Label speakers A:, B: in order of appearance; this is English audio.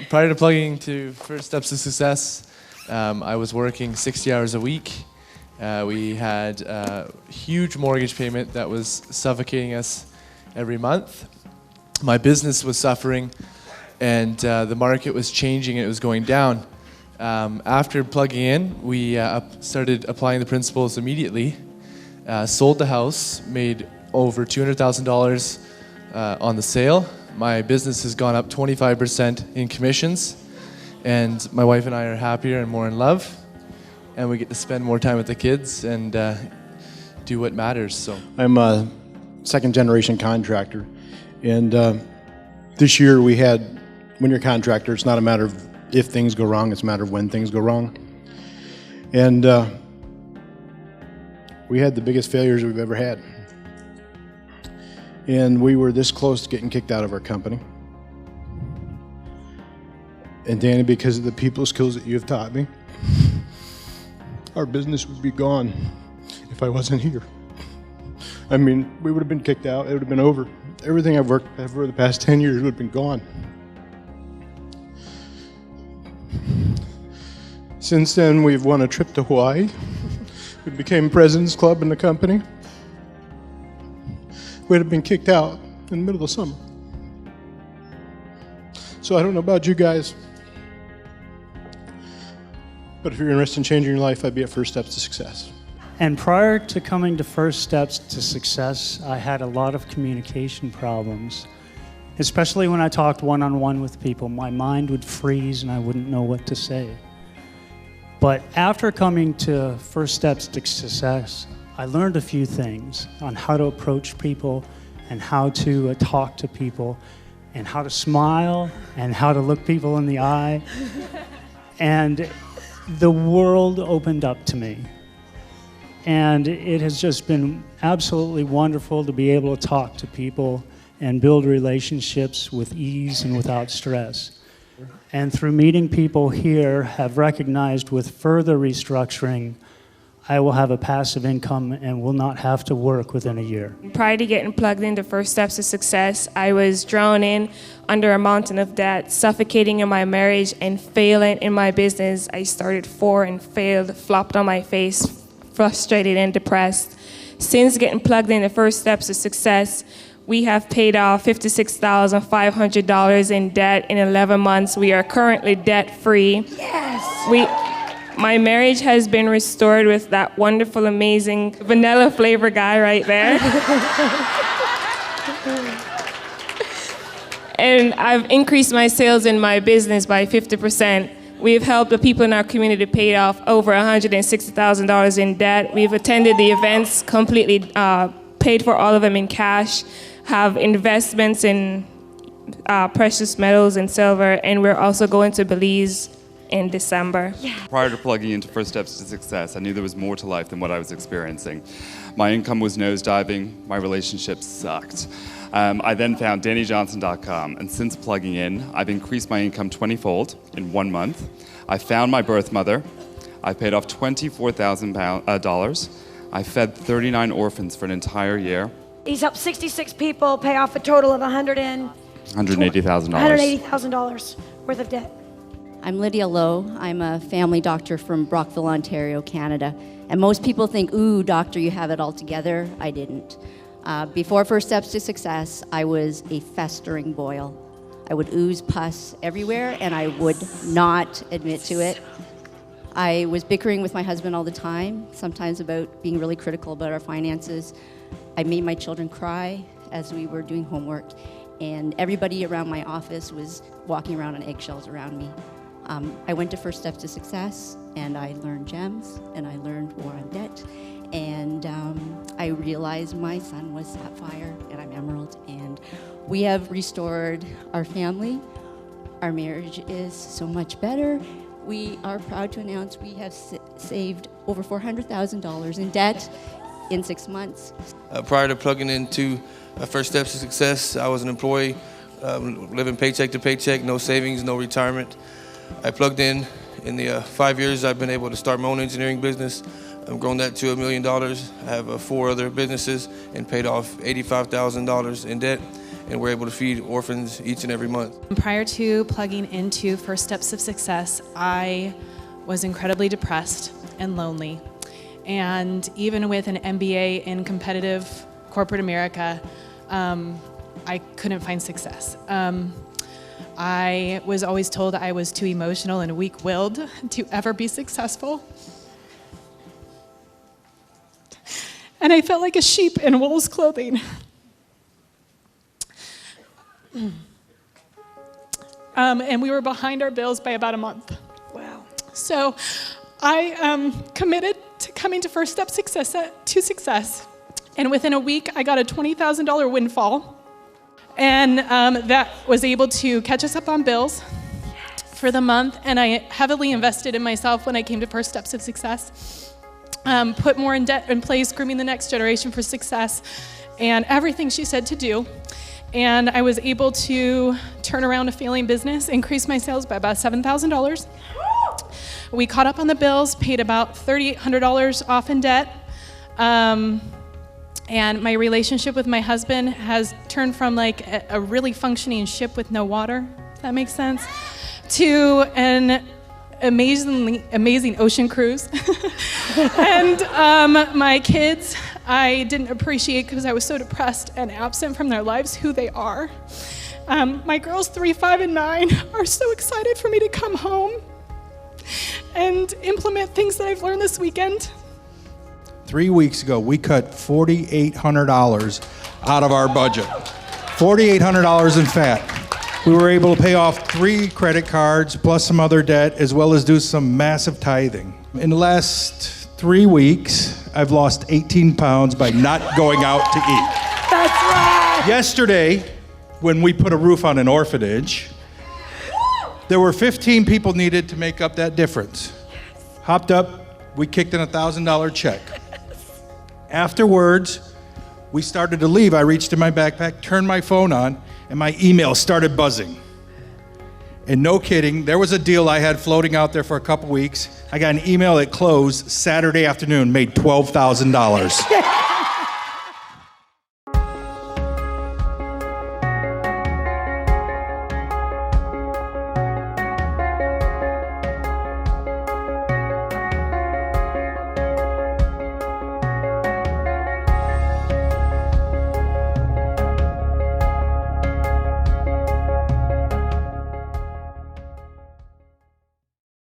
A: Prior to plugging to First Steps to Success, I was working 60 hours a week. We had a huge mortgage payment that was suffocating us every month. My business was suffering, and the market was changing and it was going down. After plugging in, we started applying the principles immediately, sold the house, made over $200,000 on the sale. My business has gone up 25% in commissions, and my wife and I are happier and more in love, and we get to spend more time with the kids and do what matters. So
B: I'm a second-generation contractor, and this year we had, when you're a contractor, it's not a matter of if things go wrong, it's a matter of when things go wrong. And we had the biggest failures we've ever had. And we were this close to getting kicked out of our company. And Dani, because of the people skills that you have taught me, our business would be gone if I wasn't here. I mean, we would have been kicked out, it would have been over. Everything I've worked for the past 10 years would have been gone. Since then, we've won a trip to Hawaii. We became President's Club in the company. We'd have been kicked out in the middle of the summer. So I don't know about you guys, but if you're interested in changing your life, I'd be at First Steps to Success.
C: And prior to coming to First Steps to Success, I had a lot of communication problems, especially when I talked one-on-one with people. My mind would freeze and I wouldn't know what to say. But after coming to First Steps to Success, I learned a few things on how to approach people and how to talk to people and how to smile and how to look people in the eye. And the world opened up to me. And it has just been absolutely wonderful to be able to talk to people and build relationships with ease and without stress. And through meeting people here, have recognized with further restructuring, I will have a passive income and will not have to work within a year.
D: Prior to getting plugged into First Steps to Success, I was drowning under a mountain of debt, suffocating in my marriage and failing in my business. I started 4 and failed, flopped on my face, frustrated and depressed. Since getting plugged into First Steps to Success, we have paid off $56,500 in debt in 11 months. We are currently debt-free. Yes! My marriage has been restored with that wonderful, amazing vanilla flavor guy right there. And I've increased my sales in my business by 50%. We've helped the people in our community pay off over $160,000 in debt. We've attended the events, completely paid for all of them in cash, have investments in precious metals and silver, and we're also going to Belize in December. Yeah.
E: Prior to plugging into First Steps to Success, I knew there was more to life than what I was experiencing. My income was nosediving, my relationships sucked. I then found DaniJohnson.com, and since plugging in, I've increased my income 20-fold in 1 month. I found my birth mother. I paid off $24,000. I fed 39 orphans for an entire year.
F: He's helped 66 people pay off a total of $180,000 worth of debt.
G: I'm Lydia Lowe. I'm a family doctor from Brockville, Ontario, Canada. And most people think, ooh, doctor, you have it all together. I didn't. Before First Steps to Success, I was a festering boil. I would ooze pus everywhere, and I would not admit to it. I was bickering with my husband all the time, sometimes about being really critical about our finances. I made my children cry as we were doing homework, and everybody around my office was walking around on eggshells around me. I went to First Steps to Success, and I learned gems, and I learned war on debt, and I realized my son was sapphire, and I'm emerald, and we have restored our family. Our marriage is so much better. We are proud to announce we have saved over $400,000 in debt in 6 months.
H: Prior to plugging into First Steps to Success, I was an employee, living paycheck to paycheck, no savings, no retirement. I plugged in the 5 years I've been able to start my own engineering business. I've grown that to $1 million. I have 4 other businesses and paid off $85,000 in debt. and we're able to feed orphans each and every month.
I: Prior to plugging into First Steps of Success, I was incredibly depressed and lonely. And even with an MBA in competitive corporate America, I couldn't find success. I was always told I was too emotional and weak-willed to ever be successful. And I felt like a sheep in wool's clothing. And we were behind our bills by about a month.
F: Wow.
I: So I committed to coming to First Step to Success. And within a week, I got a $20,000 windfall. And that was able to catch us up on bills for the month. And I heavily invested in myself when I came to First Steps of Success. Put more in debt in place, grooming the next generation for success, and everything she said to do. And I was able to turn around a failing business, increase my sales by about $7,000. We caught up on the bills, paid about $3,800 off in debt. And my relationship with my husband has turned from like a really functioning ship with no water, if that makes sense, to an amazing ocean cruise. And my kids, I didn't appreciate because I was so depressed and absent from their lives who they are. My girls 3, 5, and 9 are so excited for me to come home and implement things that I've learned this weekend.
J: 3 weeks ago, we cut $4,800 out of our budget. $4,800 in fat. We were able to pay off 3 credit cards plus some other debt, as well as do some massive tithing. In the last 3 weeks, I've lost 18 pounds by not going out to eat.
F: That's right.
J: Yesterday, when we put a roof on an orphanage, there were 15 people needed to make up that difference. Hopped up, we kicked in a $1,000 check. Afterwards, we started to leave. I reached in my backpack, turned my phone on, and my email started buzzing. And no kidding, there was a deal I had floating out there for a couple weeks. I got an email that closed Saturday afternoon, made $12,000.